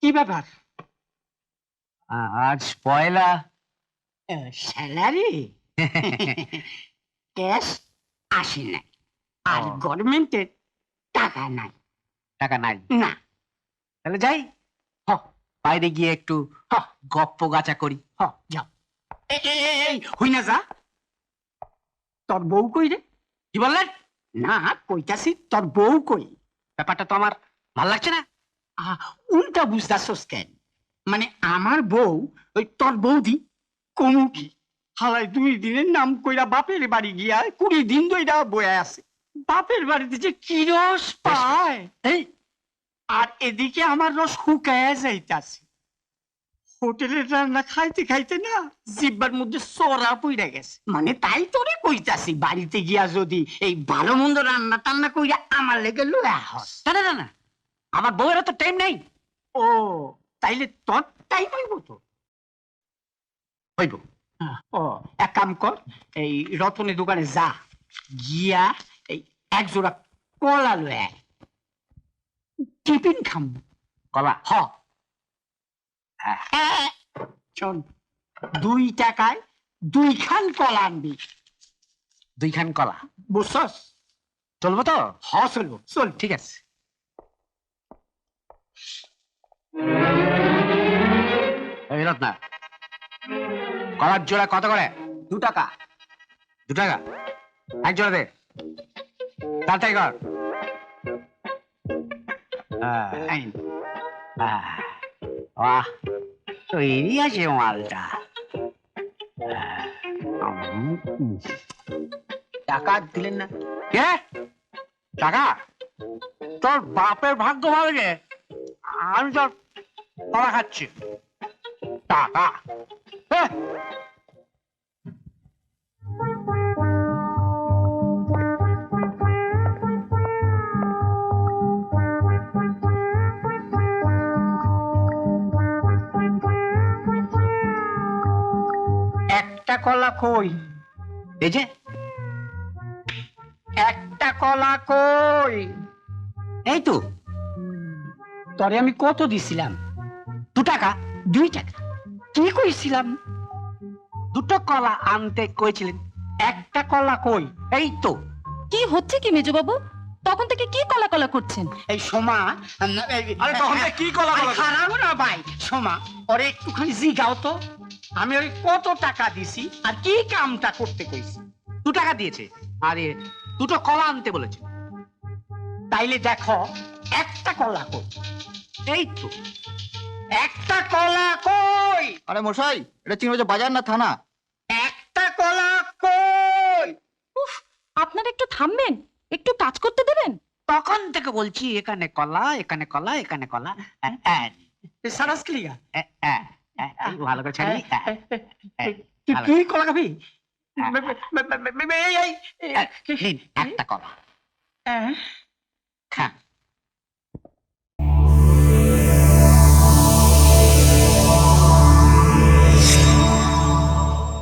কি ব্যাপার? আজ পয়লা। স্যালারি ক্যাশ আসে নাই, আর গভর্নমেন্টের টাকা নাই। টাকা নাই? না। তাহলে যাই, বাইরে গিয়ে একটু গপ্প গাছা করি। যাও। হই না যা। তোর বউ কই রে? কি বললেন? না, কইতাছি তোর বউ কই। ব্যাপারটা তো আমার ভাল লাগছে না। উল্টা বুঝতেছস কেন? মানে আমার বউ ওই তোর বৌদি কমু কি হালাই 2 দিনের নাম কইরা বাপের বাড়ি গিয়া 20 দিন ধইরা বয়ে আছে। বাপের বাড়িতে যে কি রস পায়, আর এদিকে আমার রস শুকায় যাইতাছে। হোটেলের রান্না খাইতে খাইতে না জিব্বার মধ্যে সরা পইরা গেছে। মানে তাই তোরে কইতাছি, বাড়িতে গিয়া যদি এই ভালো মন্দ রান্না টান্না কইরা আমার লেগে লয়া হস। না, আমার বউয়ের তো টাইম নেই। ও, তাইলে তোর টাইম হইব তো। হইব। ও, এক কাম কর, এই রতনের দোকানে যা, গিয়া এই 1 জোড়া কলা লয়ে আয়। টিফিন খাম। কলা? শোন, 2 টাকায় 2 খান কলা আনবি। 2 খান কলা? বুঝছস? চলবো তো? চলবো, চল। ঠিক আছে। এই রত্না, কলার জোড়া কত করে? 2 টাকা। 2 টাকা? 1 জোড়া দে, তাড়াতাড়ি কর। বাহ, তৈরি আছে মালটা। টাকা দিলেন না? কে? টাকা? তোর বাপের ভাগ্য ভালো যে আমি তোর কলা খাচ্ছি। টাকা? একটা কলা কই? এই যে একটা কলা কই? এই তো। তরে আমি কত দিছিলাম? 2 টাকা। 2 টাকা? কি কইছিলাম? 2টো কলা আনতে কইছিলেন। একটা কলা কই? এই তো। কি হচ্ছে কি মেজবাবু? তখন থেকে কি কলা কলা করছেন? এই সোমা, আরে তখন থেকে কি কলা কলা? খারাপ না ভাই, সোমা ওরে একটুখানি জিগাও তো, আমি ওই কত টাকা দিছি আর কি কামটা করতে কইছি। 2 টাকা দিয়েছে, আরে 2টো কলা আনতে বলেছে। তাইলে দেখো একটা কলা কই? এই তো। একটা কলা কই? আরে মশাই, এটা চিনবাজার বাজার না থানা? একটা কলা কই? উফ, আপনারা একটু থামবেন, একটু কাজ করতে দেবেন। তখন থেকে বলছি এখানে কলা, এখানে কলা, এখানে কলা। সারাস ক্লিয়া ভালো করে ছাড়ি। তুই কলা খাবি? একটা কলা।